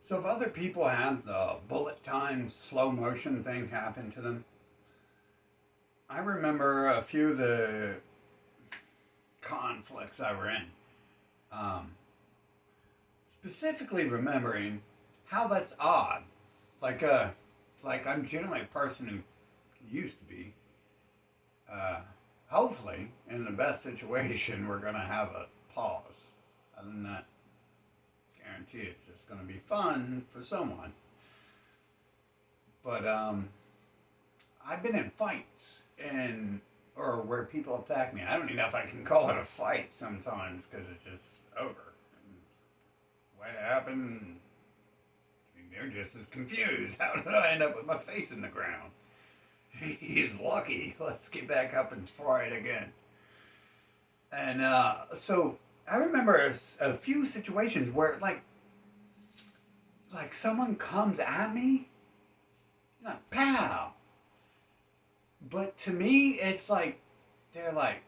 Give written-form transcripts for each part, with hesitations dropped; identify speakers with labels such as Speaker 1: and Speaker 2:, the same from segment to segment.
Speaker 1: So if other people had the bullet time slow motion thing happen to them, I remember a few of the conflicts I were in. Um, Specifically remembering how that's odd. Like like I'm generally a person who used to be. Uh, Hopefully, in the best situation, we're gonna have a pause. Other than that, guarantee it's just gonna be fun for someone. But I've been in fights and or where people attack me. I don't even know if I can call it a fight sometimes because it's just over. And what happened? They're just as confused. How did I end up with my face in the ground? He's lucky. Let's get back up and try it again. And so I remember a few situations where like someone comes at me, like pow. But to me, it's like they're like,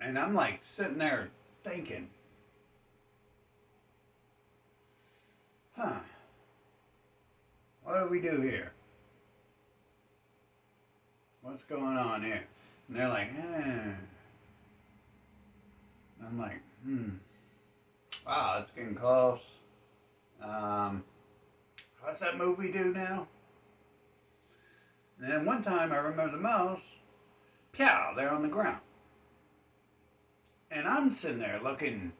Speaker 1: and I'm like sitting there thinking, huh, what do we do here? What's going on here? And they're like, eh. And I'm like, wow, it's getting close. Um, what's that move we do now? And then one time I remember the most, pow, they're on the ground. And I'm sitting there looking,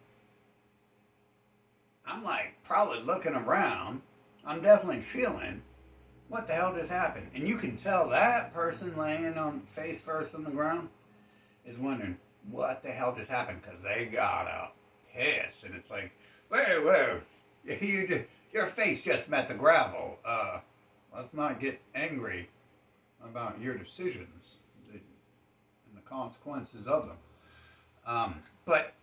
Speaker 1: I'm like probably looking around. I'm definitely feeling what the hell just happened. And you can tell that person laying on face first on the ground is wondering what the hell just happened because they got a piss. And it's like, whoa, your face just met the gravel. Let's not get angry about your decisions and the consequences of them. But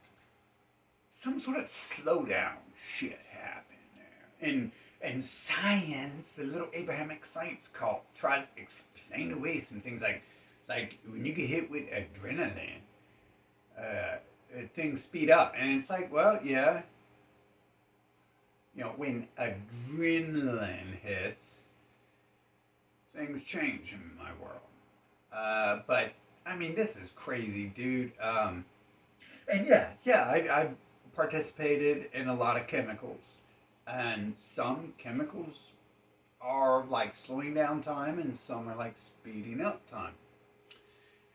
Speaker 1: some sort of slowdown shit happened there. And science, the little Abrahamic science cult, tries to explain away some things like when you get hit with adrenaline, things speed up, and it's like, well, yeah, when adrenaline hits, things change in my world. But I mean, this is crazy, dude. And I've participated in a lot of chemicals, and some chemicals are like slowing down time, and some are like speeding up time.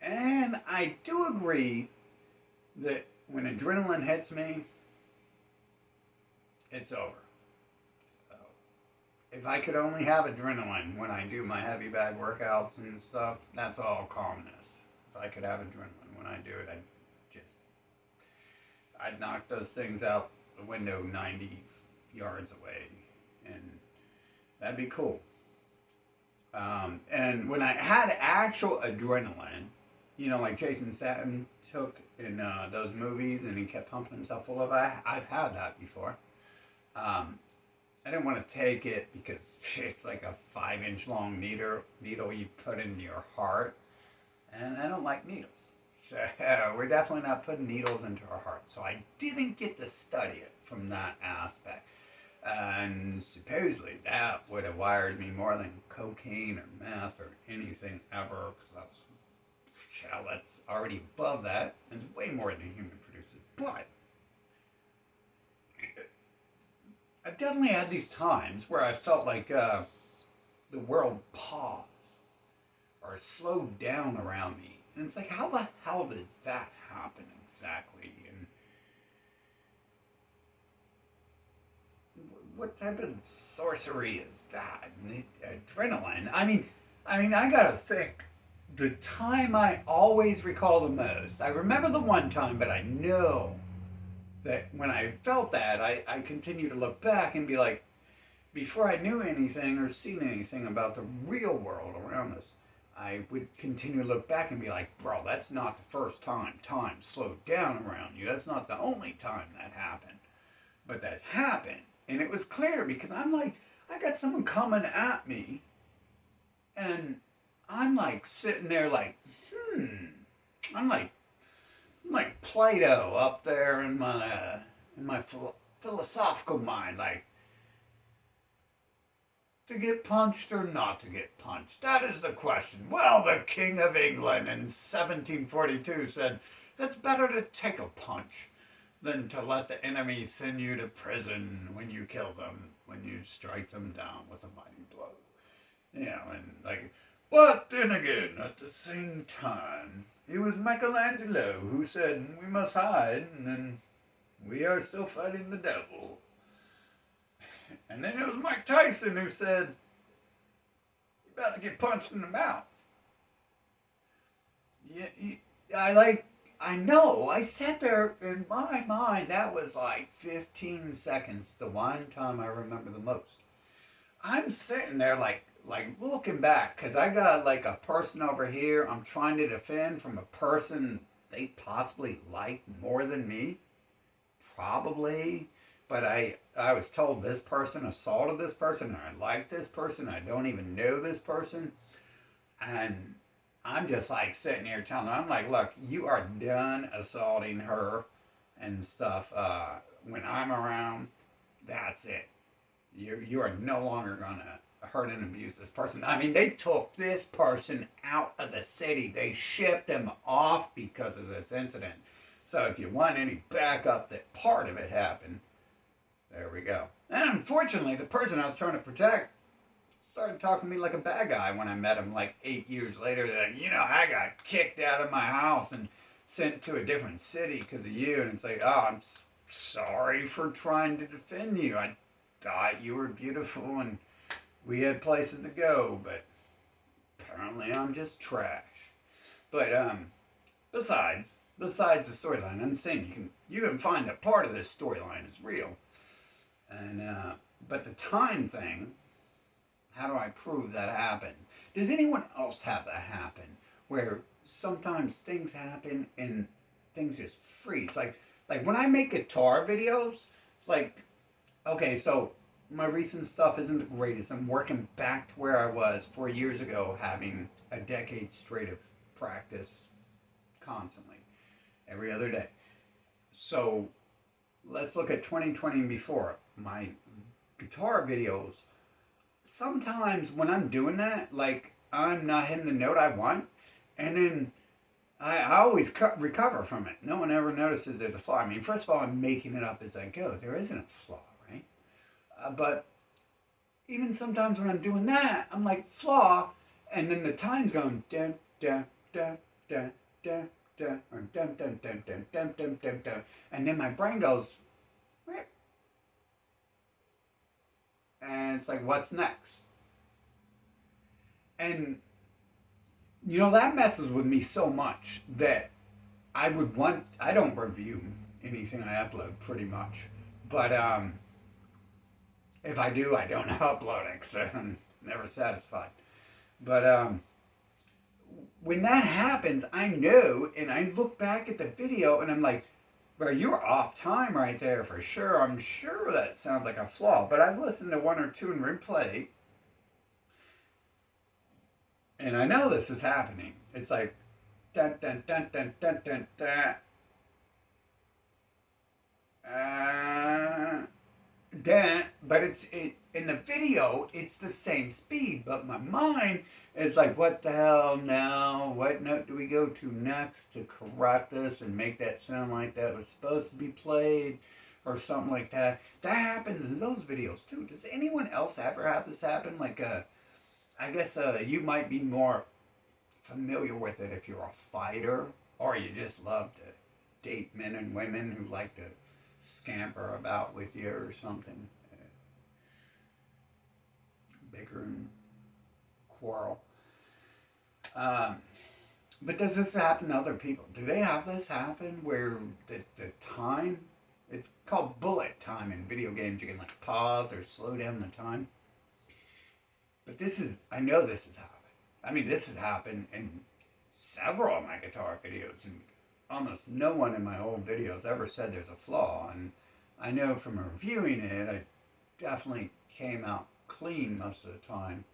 Speaker 1: And I do agree that when adrenaline hits me, it's over. So if I could only have adrenaline when I do my heavy bag workouts and stuff, that's all calmness. If I could have adrenaline when I do it, just I'd knock those things out the window 90 yards away, and that'd be cool. And when I had actual adrenaline, like Jason Statham took in those movies, and he kept pumping himself full of. I've had that before. I didn't want to take it because it's like a 5-inch long needle you put into your heart, and I don't like needles. So we're definitely not putting needles into our heart. So I didn't get to study it from that aspect. And supposedly that would have wired me more than cocaine or meth or anything ever, because that's already above that, and it's way more than a human produces. But I've definitely had these times where I felt like the world paused or slowed down around me. And it's like, how the hell does that happen exactly? And what type of sorcery is that? And adrenaline. I gotta think. The time I always recall the most. I remember the one time, but I know that when I felt that, I continue to look back and be like, before I knew anything or seen anything about the real world around us, I would continue to look back and be like, bro, that's not the first time time slowed down around you. That's not the only time that happened. But that happened. And it was clear because I'm like, I got someone coming at me, and I'm like sitting there like, I'm like Plato up there in my philosophical mind, like, To get punched or not to get punched? That is the question. Well, the King of England in 1742 said, it's better to take a punch than to let the enemy send you to prison when you kill them, when you strike them down with a mighty blow. And like, but then again, at the same time, it was Michelangelo who said, we must hide, and then we are still fighting the devil. And then it was Mike Tyson who said, you're about to get punched in the mouth. I know, I sat there in my mind, that was like 15 seconds, the one time I remember the most. I'm sitting there like looking back, because I got like a person over here I'm trying to defend from a person they possibly like more than me. Probably. But I was told this person assaulted this person, and I like this person, I don't even know this person. And I'm just like sitting here telling them, I'm like, look, you are done assaulting her and stuff. When I'm around, that's it. You are no longer gonna hurt and abuse this person. I mean, they took this person out of the city. They shipped them off because of this incident. So if you want any backup that part of it happened, there we go. And unfortunately, the person I was trying to protect started talking to me like a bad guy when I met him like 8 years later. That, I got kicked out of my house and sent to a different city because of you. And it's like, oh, I'm sorry for trying to defend you. I thought you were beautiful and we had places to go, but apparently I'm just trash. But besides the storyline, I'm saying you can find that part of this storyline is real. And but the time thing, how do I prove that happened? Does anyone else have that happen where sometimes things happen and things just freeze? Like when I make guitar videos, like, okay, so my recent stuff isn't the greatest. I'm working back to where I was 4 years ago, having a decade straight of practice constantly, every other day. So let's look at 2020 and before. My guitar videos, sometimes when I'm doing that, like I'm not hitting the note I want, and then I always recover from it. No one ever notices there's a flaw. I mean, first of all, I'm making it up as I go. There isn't a flaw, right? But even sometimes when I'm doing that, I'm like, flaw, and then the time's going dun dun dun dun dun dun or dun dun dun dun dun dun dun dun, and then my brain goes, Rip. And it's like, what's next? And that messes with me so much that I don't review anything I upload pretty much, but if I do, I don't upload it because I'm never satisfied. But when that happens, I know, and I look back at the video and I'm like, bro, you're off time right there for sure. I'm sure that sounds like a flaw, but I've listened to one or two in replay, and I know this is happening. It's like, dun dun dun dun dun dun dun. But in the video, it's the same speed. But my mind is like, what the hell now? What note do we go to next to correct this and make that sound like that was supposed to be played or something like that? That happens in those videos too. Does anyone else ever have this happen? Like, I guess you might be more familiar with it if you're a fighter or you just love to date men and women who like to scamper about with you or something. Bicker and quarrel. But does this happen to other people? Do they have this happen where the time, it's called bullet time in video games. You can like pause or slow down the time. But I know this has happened. I mean, this has happened in several of my guitar videos, and almost no one in my old videos ever said there's a flaw. And I know from reviewing it, I definitely came out clean most of the time.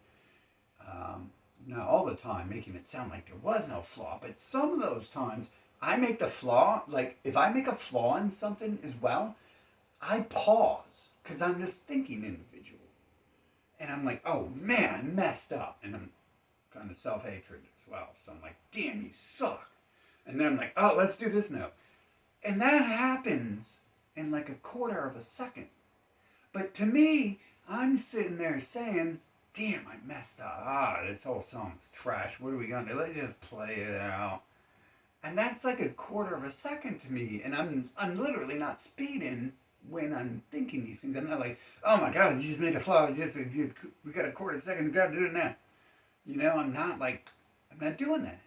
Speaker 1: Not all the time, making it sound like there was no flaw, but some of those times I make the flaw, like if I make a flaw in something as well, I pause because I'm this thinking individual. And I'm like, oh man, I messed up. And I'm kind of self-hatred as well. So I'm like, damn, you suck. And then I'm like, oh, let's do this now. And that happens in like a quarter of a second. But to me, I'm sitting there saying, damn, I messed up. This whole song's trash. What are we going to do? Let's just play it out. And that's like a quarter of a second to me. And I'm literally not speeding when I'm thinking these things. I'm not like, oh my God, you just made a flaw. We got a quarter of a second. We got to do it now. I'm not doing that.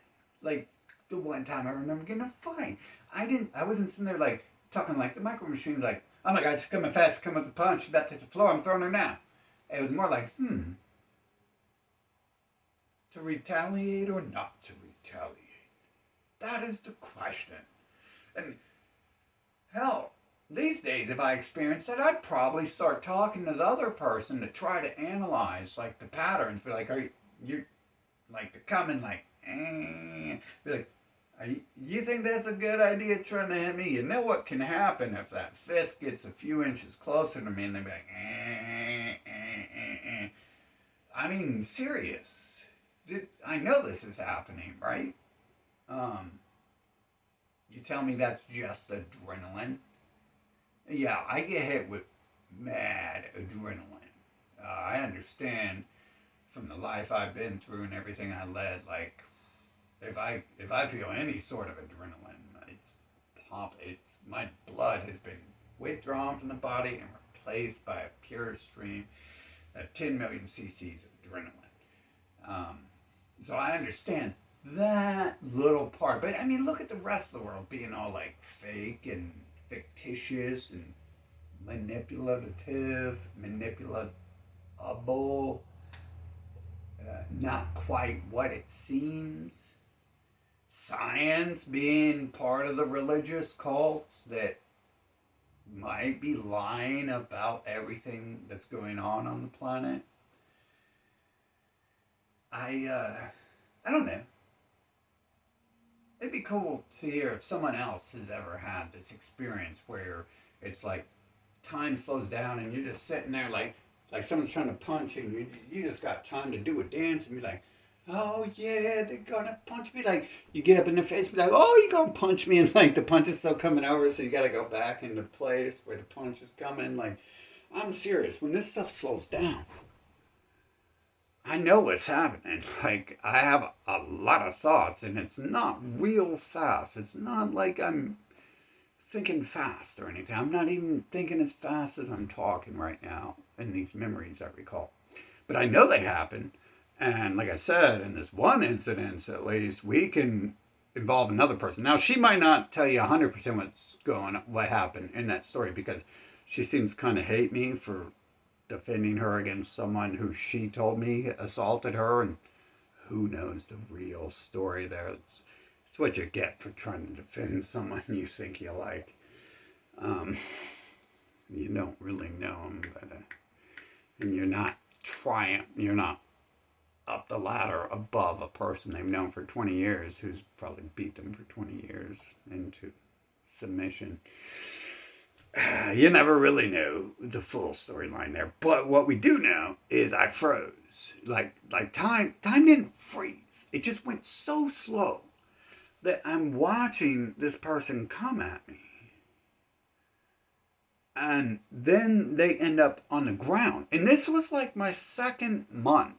Speaker 1: Like the one time I remember getting a fine. I wasn't sitting there like talking like the micro machine's like, oh my God, she's coming fast, come with the punch, she's about to hit the floor, I'm throwing her now. It was more like, to retaliate or not to retaliate? That is the question. And hell, these days, if I experienced that, I'd probably start talking to the other person to try to analyze like the patterns. Be like, you like to come in like, be like, you think that's a good idea trying to hit me? You know what can happen if that fist gets a few inches closer to me and they'd be like, I mean, serious. I know this is happening, right? You tell me that's just adrenaline. Yeah, I get hit with mad adrenaline. I understand from the life I've been through and everything I led, like, if I feel any sort of adrenaline, my blood has been withdrawn from the body and replaced by a pure stream of 10 million cc's of adrenaline. So I understand that little part, but I mean, look at the rest of the world being all like fake and fictitious and manipulable, not quite what it seems. Science being part of the religious cults that might be lying about everything that's going on the planet. I don't know. It'd be cool to hear if someone else has ever had this experience where it's like time slows down and you're just sitting there like someone's trying to punch you. You just got time to do a dance and be like, oh yeah, they're gonna punch me. Like you get up in their face, be like, oh, you're gonna punch me, and like the punch is still coming over, so you gotta go back into place where the punch is coming. Like, I'm serious. When this stuff slows down, I know what's happening. Like, I have a lot of thoughts, and it's not real fast. It's not like I'm thinking fast or anything. I'm not even thinking as fast as I'm talking right now in these memories I recall. But I know they happen. And like I said, in this one incident, at least, we can involve another person. Now, she might not tell you 100% what happened in that story because she seems to kind of hate me for defending her against someone who she told me assaulted her, and who knows the real story there. It's what you get for trying to defend someone you think you like. You don't really know them, but and you're not up the ladder above a person they've known for 20 years who's probably beat them for 20 years into submission. You never really know the full storyline there. But what we do know is I froze. Like time didn't freeze. It just went so slow that I'm watching this person come at me. And then they end up on the ground. And this was like my second month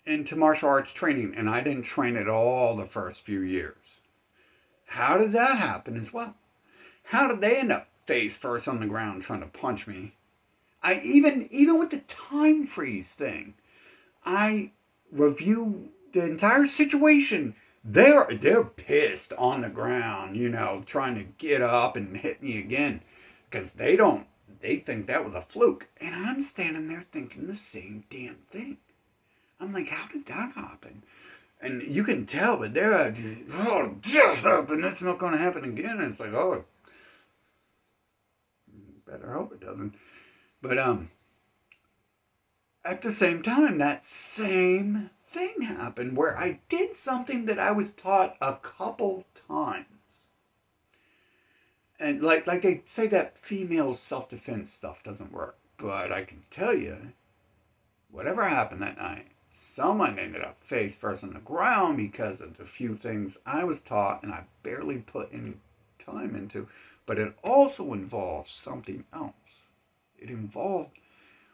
Speaker 1: into martial arts training, and I didn't train at all the first few years. How did that happen as well? How did they end up face first on the ground trying to punch me? I even with the time freeze thing, I review the entire situation. They're pissed on the ground, trying to get up and hit me again because they think that was a fluke, and I'm standing there thinking the same damn thing. I'm like, how did that happen? And you can tell, but they're like, oh, just happened. It's not going to happen again. And it's like, oh, better hope it doesn't. But at the same time, that same thing happened where I did something that I was taught a couple times. And like they say that female self-defense stuff doesn't work. But I can tell you, whatever happened that night, someone ended up face first on the ground because of the few things I was taught and I barely put any time into. But it also involved something else. It involved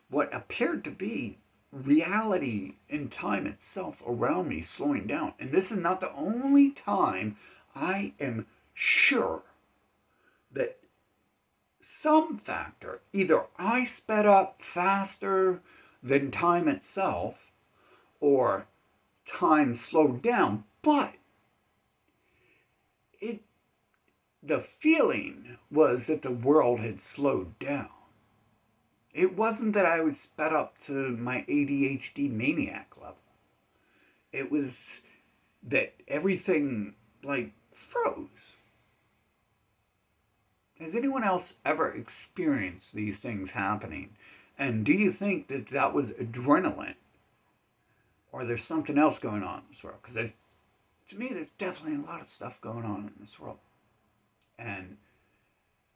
Speaker 1: what appeared to be reality and time itself around me slowing down. And this is not the only time I am sure that some factor, either I sped up faster than time itself or time slowed down, but it the feeling was that the world had slowed down. It wasn't that I was sped up to my ADHD maniac level. It was that everything like froze. Has anyone else ever experienced these things happening? And do you think that that was adrenaline? Or there's something else going on in this world? Because to me, there's definitely a lot of stuff going on in this world. And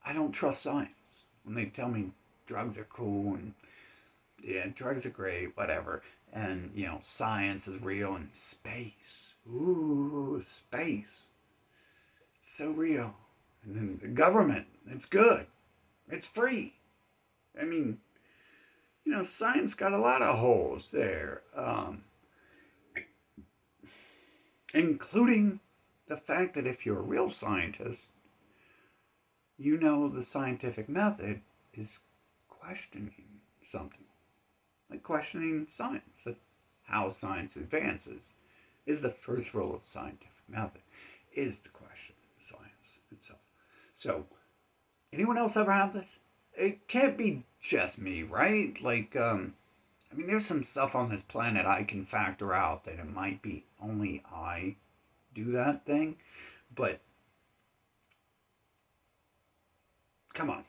Speaker 1: I don't trust science. When they tell me drugs are cool and yeah, drugs are great, whatever. And, you know, science is real and space. Ooh, space. It's so real. And then the government, it's good. It's free. I mean, you know, science got a lot of holes there. Including the fact that if you're a real scientist, you know the scientific method is questioning something. Like questioning science. That's how science advances. Is the first rule of the scientific method is to question science itself. So, anyone else ever have this? It can't be just me, right? Like, I mean, there's some stuff on this planet I can factor out that it might be only I do that thing. But, come on.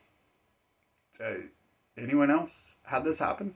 Speaker 1: Anyone else had this happen?